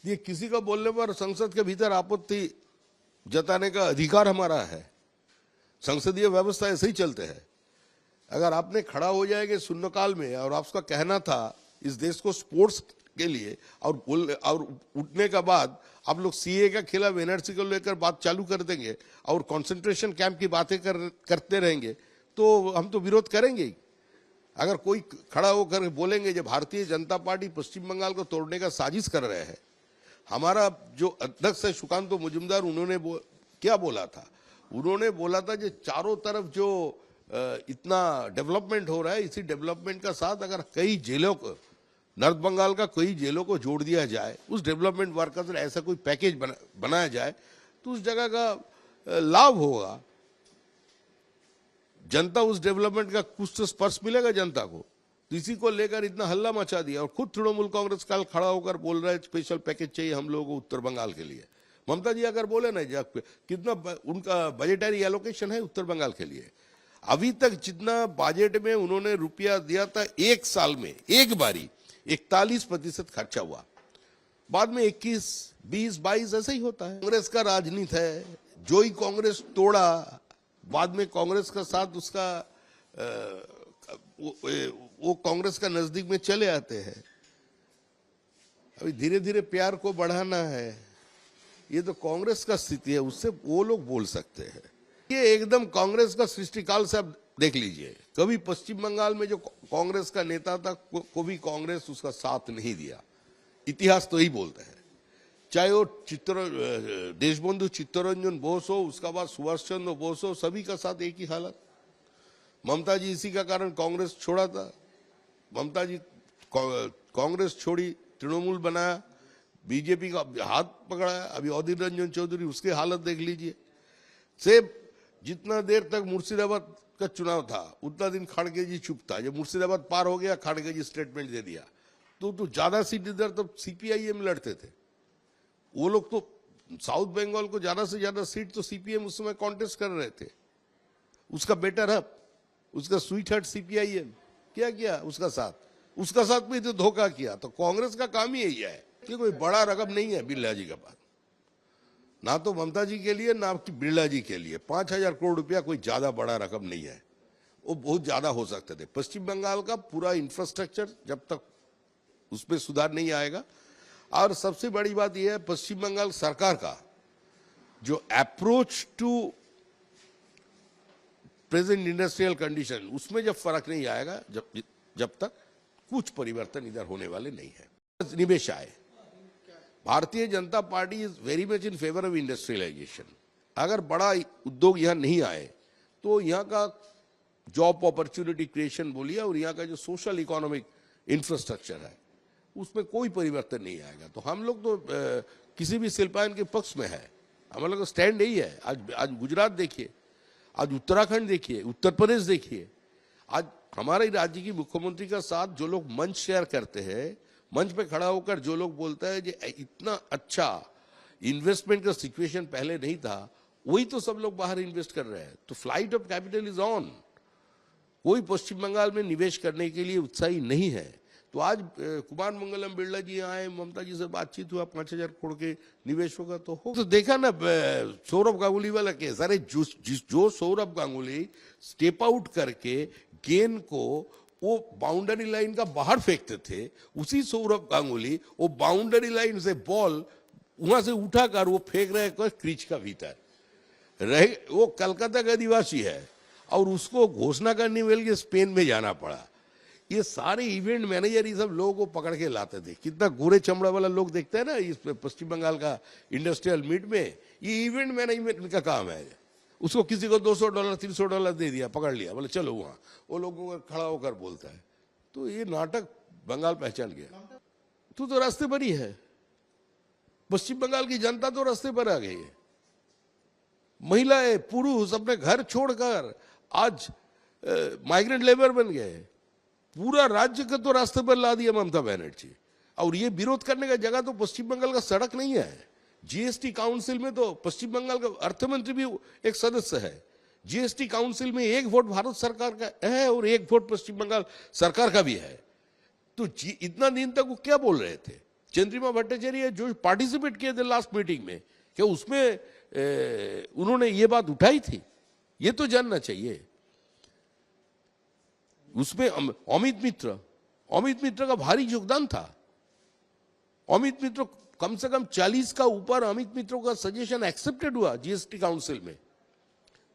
ये किसी का बोलने पर संसद के भीतर आपत्ति जताने का अधिकार हमारा है। संसदीय व्यवस्था ऐसे ही चलते हैं। अगर आपने खड़ा हो जाएंगे शून्यकाल में और आपका कहना था इस देश को स्पोर्ट्स के लिए और उठने का बाद आप लोग सीए का खिलाफ एनआरसी को लेकर बात चालू कर देंगे और कंसंट्रेशन कैंप की बातें करते रहेंगे तो हम तो विरोध करेंगे ही। अगर कोई खड़ा होकर बोलेंगे जो भारतीय जनता पार्टी पश्चिम बंगाल को तोड़ने का साजिश कर रहे हैं, हमारा जो अध्यक्ष है सुकांत मुजुमदार, उन्होंने क्या बोला था? उन्होंने बोला था कि चारों तरफ जो इतना डेवलपमेंट हो रहा है, इसी डेवलपमेंट का साथ अगर कई जेलों को, नॉर्थ बंगाल का कई जेलों को जोड़ दिया जाए, उस डेवलपमेंट वर्क का ऐसा कोई पैकेज बनाया जाए तो उस जगह का लाभ होगा। जनता उस डेवलपमेंट का कुछ तो स्पर्श मिलेगा जनता को। तो इसी को लेकर इतना हल्ला मचा दिया और खुद तृणमूल कांग्रेस कल खड़ा होकर बोल रहा है स्पेशल पैकेज चाहिए हम लोगों को उत्तर बंगाल के लिए। ममता जी अगर बोले ना कितना उनका बजटरी एलोकेशन है उत्तर बंगाल के लिए, अभी तक जितना बजट में उन्होंने रुपया दिया था एक साल में एक बारी 41% खर्चा हुआ, बाद में 21, 20, 22 ऐसे ही होता है। कांग्रेस का राजनीति है, जो ही कांग्रेस तोड़ा बाद में कांग्रेस का साथ उसका वो कांग्रेस का नजदीक में चले आते हैं। अभी धीरे धीरे प्यार को बढ़ाना है, ये तो कांग्रेस का स्थिति है, उससे वो लोग बोल सकते हैं। ये एकदम कांग्रेस का सृष्टिकाल से आप देख लीजिए, कभी पश्चिम बंगाल में जो कांग्रेस का नेता था को भी कांग्रेस उसका साथ नहीं दिया। इतिहास तो ही बोलता है, चाहे वो देशबंधु चित्तरंजन बोस हो, उसका बाद सुभाष चंद्र बोस हो, सभी का साथ एक ही हालत। ममता जी इसी का कारण कांग्रेस छोड़ा था। ममता जी कांग्रेस छोड़ी, तृणमूल बनाया, बीजेपी का हाथ पकड़ाया। अभी अधीर रंजन चौधरी, उसकी हालत देख लीजिए। सेब जितना देर तक मुर्शिदाबाद का चुनाव था उतना दिन खाड़गे जी चुप था। जब मुर्शिदाबाद पार हो गया खाड़गे जी स्टेटमेंट दे दिया तो ज्यादा सीट इधर तो सीपीआईएम लड़ते थे वो लोग। तो साउथ बंगाल को ज्यादा से ज्यादा सीट तो सीपीएम उस समय कॉन्टेस्ट कर रहे थे। उसका बेटर हब, उसका स्वीट हार्ट सीपीआईएम क्या किया उसका साथ भी तो धोखा किया। तो कांग्रेस का काम ही यही है कि कोई बड़ा रकम नहीं है बिरला जी के पास, ना तो ममता जी के लिए ना बिरला जी के लिए। 5,000 करोड़ रुपया कोई ज्यादा बड़ा रकम नहीं है, वो बहुत ज्यादा हो सकते थे। पश्चिम बंगाल का पूरा इंफ्रास्ट्रक्चर जब तक उसमें सुधार नहीं आएगा, और सबसे बड़ी बात यह है पश्चिम बंगाल सरकार का जो approach to present industrial condition, उसमें जब फर्क नहीं आएगा, जब तक कुछ परिवर्तन इधर होने वाले नहीं है। निवेश आए, Bharatiya Janata Party is very much in favour of industrialisation. अगर बड़ा उद्योग यहाँ नहीं आए तो यहाँ का जॉब अपॉर्चुनिटी क्रिएशन बोलिए और यहाँ का जो सोशल इकोनॉमिक इंफ्रास्ट्रक्चर है उसमें कोई परिवर्तन नहीं आएगा। तो हम लोग तो किसी भी शिल्पायन के पक्ष में है, हम लोग का स्टैंड यही है। आज गुजरात देखिए, आज उत्तराखंड देखिए, उत्तर प्रदेश देखिए, आज हमारे राज्य की मुख्यमंत्री का साथ जो लोग मंच शेयर करते हैं, मंच पे खड़ा होकर जो लोग बोलता है कि इतना अच्छा इन्वेस्टमेंट का सिचुएशन पहले नहीं था, वही तो सब लोग बाहर इन्वेस्ट कर रहे हैं। तो flight of capital is on. कोई पश्चिम बंगाल में निवेश करने के लिए उत्साही नहीं है। तो आज कुमार मंगलम बिरला जी आए, ममता जी से बातचीत हुआ, 5,000 करोड़ के निवेश होगा तो हो। तो देखा ना सौरभ गांगुली वाला केस, अरे जो सौरभ गांगुली स्टेप आउट करके गेंद को वो बाउंड्री लाइन का बाहर फेंकते थे, उसी सौरभ गांगुली वो बाउंड्री लाइन से बॉल वहां से उठाकर वो फेंक रहे क्रीज का भीतर रहे। वो कलकत्ता का निवासी है और उसको घोषणा करने के लिए स्पेन में जाना पड़ा। ये सारे इवेंट मैनेजर ये सब लोगों को पकड़ के लाते थे। कितना गोरे चमड़ा वाला लोग देखते हैं ना इस पश्चिम बंगाल का इंडस्ट्रियल मीट में, ये इवेंट मैनेजमेंट का काम है। उसको किसी को $200 $300 दे दिया, पकड़ लिया, बोले चलो वहां, वो लोगों को खड़ा होकर बोलता है। तो ये नाटक बंगाल पहचान गया। तो रास्ते पर ही है, पश्चिम बंगाल की जनता तो रास्ते पर आ गई है। महिलाएं पुरुष अपने घर छोड़कर आज माइग्रेंट लेबर बन गए। पूरा राज्य का तो रास्ते पर ला दिया ममता बनर्जी। और ये विरोध करने का जगह तो पश्चिम बंगाल का सड़क नहीं है। जीएसटी काउंसिल में तो पश्चिम बंगाल का अर्थमंत्री भी एक सदस्य है। जीएसटी काउंसिल में 1 वोट भारत सरकार का है और 1 वोट पश्चिम बंगाल सरकार का भी है। तो इतना दिन तक वो क्या बोल रहे थे? चंद्रिमा भट्टाचार्य जो पार्टिसिपेट किए थे लास्ट मीटिंग में, क्या उसमें उन्होंने ये बात उठाई थी? ये तो जानना चाहिए। उसमें अमित मित्र का भारी योगदान था। अमित मित्र कम से कम 40 का ऊपर अमित मित्रों का सजेशन एक्सेप्टेड हुआ जीएसटी काउंसिल में।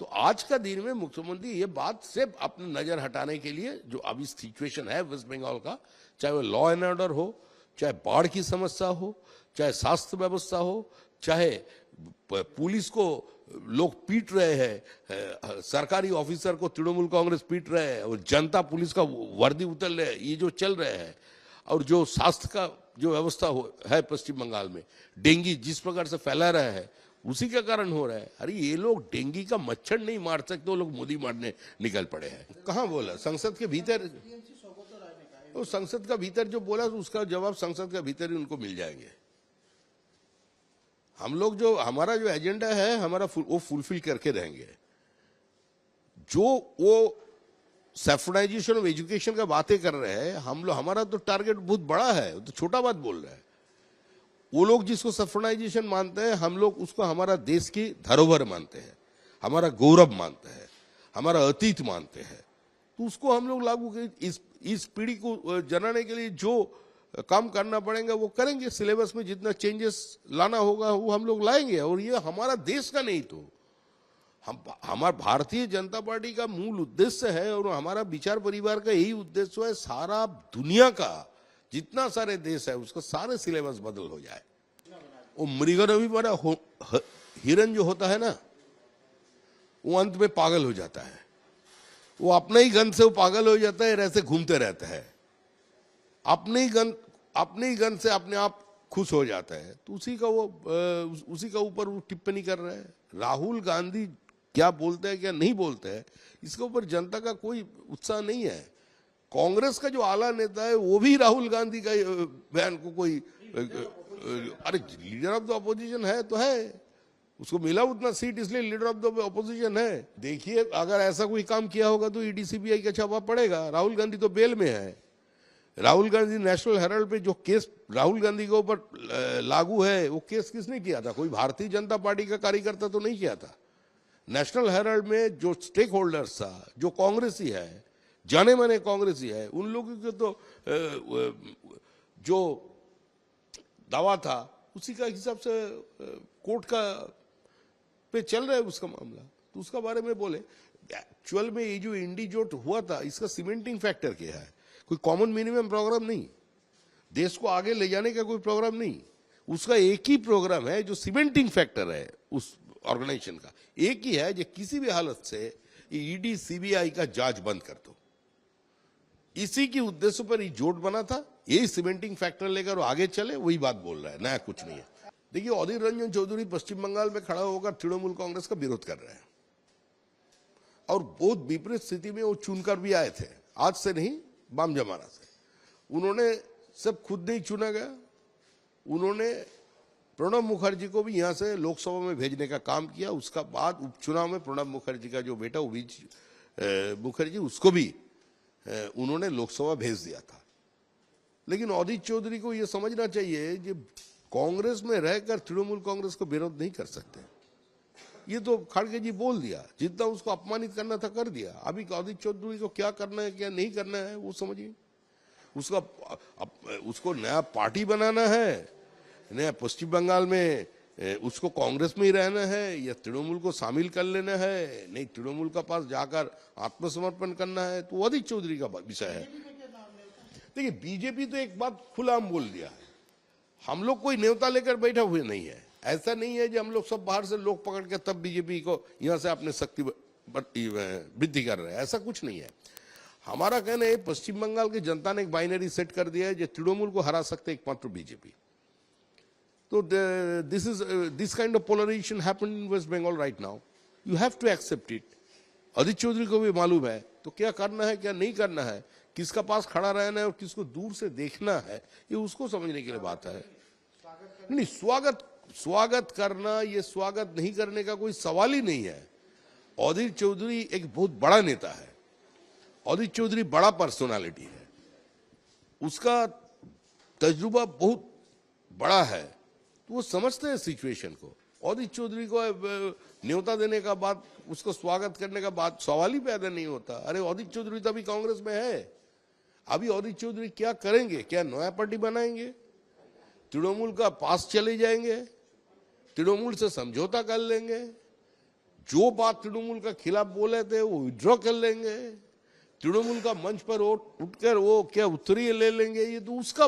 तो आज का दिन में मुख्यमंत्री ये बात से अपनी नजर हटाने के लिए, जो अभी सिचुएशन है वेस्ट बंगाल का, चाहे वो लॉ एंड ऑर्डर हो, चाहे बाढ़ की समस्या हो, चाहे स्वास्थ्य व्यवस्था हो, चाहे पुलिस को लोग पीट रहे हैं, सरकारी ऑफिसर को तृणमूल कांग्रेस पीट रहे हैं और जनता पुलिस का वर्दी उतर रहे हैं, ये जो चल रहे हैं, और जो स्वास्थ्य का जो व्यवस्था है पश्चिम बंगाल में, डेंगू जिस प्रकार से फैला रहा है, उसी के कारण हो रहा है। अरे ये लोग डेंगू का मच्छर नहीं मार सकते, वो लोग मोदी मारने निकल पड़े हैं। कहाँ बोला? संसद के भीतर, वो संसद का भीतर जो बोला उसका जवाब संसद का भीतर ही उनको मिल जाएंगे। हम लोग जो हमारा जो एजेंडा है हमारा वो फुलफिल करके रहेंगे। जो वो सैफ्रनाइजेशन ऑफ एजुकेशन का बातें कर रहे हैं हम लोग, हमारा तो टारगेट बहुत बड़ा है, तो छोटा बात बोल रहे हैं। वो लोग जिसको सैफ्रनाइजेशन मानते हैं, हम लोग उसको हमारा देश की धरोहर मानते हैं, हमारा गौरव मानते हैं, हमारा अतीत मानते हैं। तो उसको हम लोग लागू इस पीढ़ी को जनाने के लिए जो काम करना पड़ेगा वो करेंगे। सिलेबस में जितना चेंजेस लाना होगा वो हम लोग लाएंगे। और ये हमारा देश का नहीं, तो हमारा भारतीय जनता पार्टी का मूल उद्देश्य है और हमारा विचार परिवार का यही उद्देश्य है, सारा दुनिया का जितना सारे देश है उसका सारे सिलेबस बदल हो जाए। वो मृगन भी बड़ा हिरन जो होता है ना, वो अंत में पागल हो जाता है। वो अपने ही गन से वो पागल हो जाता है, ऐसे घूमते रहता है, अपने ही गन से अपने आप खुश हो जाता है। तो उसी का ऊपर वो टिप्पणी कर रहे हैं। राहुल गांधी क्या बोलते हैं क्या नहीं बोलते हैं, इसके ऊपर जनता का कोई उत्साह नहीं है। कांग्रेस का जो आला नेता है वो भी राहुल गांधी का बयान को कोई अरे लीडर ऑफ द अपोजिशन है तो है, उसको मिला उतना सीट इसलिए लीडर ऑफ द अपोजिशन है। देखिए अगर ऐसा कोई काम किया होगा तो ईडी सीबीआई का छापा पड़ेगा। राहुल गांधी तो बेल में है। राहुल गांधी नेशनल हेराल्ड पे जो केस राहुल गांधी के ऊपर लागू है, वो केस किसने किया था? कोई भारतीय जनता पार्टी का कार्यकर्ता तो नहीं किया था। नेशनल हेराल्ड में जो स्टेक होल्डर्स था, जो कांग्रेसी है, जाने माने कांग्रेसी है, उन लोगों के तो जो दावा था उसी का हिसाब से कोर्ट का पे चल रहा है उसका मामला। तो उसका बारे में बोले, एक्चुअल में ये जो इंडी जोट हुआ था इसका सीमेंटिंग फैक्टर क्या है? कोई कॉमन मिनिमम प्रोग्राम नहीं, देश को आगे ले जाने का कोई प्रोग्राम नहीं। उसका एक ही प्रोग्राम है जो सीमेंटिंग फैक्टर है उस ऑर्गेनाइजेशन का, एक ही है, जो किसी भी हालत से ईडी सीबीआई का जांच बंद कर दो। इसी के उद्देश्य पर ये जोट बना था, यही सीमेंटिंग फैक्टर लेकर वो आगे चले, वही बात बोल रहा है, नया कुछ नहीं है। देखिए अधीर रंजन चौधरी पश्चिम बंगाल में खड़ा होकर तृणमूल कांग्रेस का विरोध कर रहे हैं और बहुत विपरीत स्थिति में वो चुनकर भी आए थे, आज से नहीं बाम जमाना से। उन्होंने सब खुद नहीं चुना गया, उन्होंने प्रणब मुखर्जी को भी यहाँ से लोकसभा में भेजने का काम किया। उसका बाद उपचुनाव में प्रणब मुखर्जी का जो बेटा उबीज मुखर्जी, उसको भी उन्होंने लोकसभा भेज दिया था। लेकिन अधीर चौधरी को यह समझना चाहिए कि कांग्रेस में रहकर तृणमूल कांग्रेस को विरोध नहीं कर सकते। ये तो खड़गे जी बोल दिया, जितना उसको अपमानित करना था कर दिया। अभी अधीर चौधरी को क्या करना है क्या नहीं करना है वो समझिए। उसको नया पार्टी बनाना है, नया पश्चिम बंगाल में उसको कांग्रेस में ही रहना है या तृणमूल को शामिल कर लेना है, नहीं तृणमूल का पास जाकर आत्मसमर्पण करना है, तो अधीर चौधरी का विषय है। देखिए बीजेपी तो एक बात खुलाम बोल दिया है, हम लोग कोई न्योता लेकर बैठा हुए नहीं है। ऐसा नहीं है कि हम लोग सब बाहर से लोग पकड़ के तब बीजेपी को यहाँ से अपने शक्ति वृद्धि कर रहे हैं, ऐसा कुछ नहीं है। हमारा कहना है पश्चिम बंगाल की जनता ने एक बाइनरी सेट कर दिया है जो तृणमूल को हरा सकते एकमात्र बीजेपी। तो this kind of polarization happen in West Bengal right now, you have to accept it. Adhir Chowdhury को भी मालूम है तो क्या करना है क्या नहीं करना है, किसका पास खड़ा रहना है और किसको दूर से देखना है, ये उसको समझने के लिए बात है। नहीं स्वागत करना, ये स्वागत नहीं करने का कोई सवाल ही नहीं है। अधीर चौधरी एक बहुत बड़ा नेता है, अधीर चौधरी बड़ा पर्सनालिटी है, उसका तजुर्बा बहुत बड़ा है तो वो समझते हैं सिचुएशन को। अदित चौधरी को न्योता देने का बात, उसको स्वागत करने का बात सवाल ही पैदा नहीं होता। अरे अदित चौधरी तो अभी कांग्रेस में है, अभी अदित चौधरी क्या करेंगे? क्या नया पार्टी बनाएंगे? तृणमूल का पास चले जाएंगे, तृणमूल से समझौता कर लेंगे, जो बात तृणमूल का खिलाफ बोले थे वो विड्रॉ कर लेंगे, तृणमूल का मंच पर उठकर वो क्या उत्तरीय ले लेंगे, ये तो उसका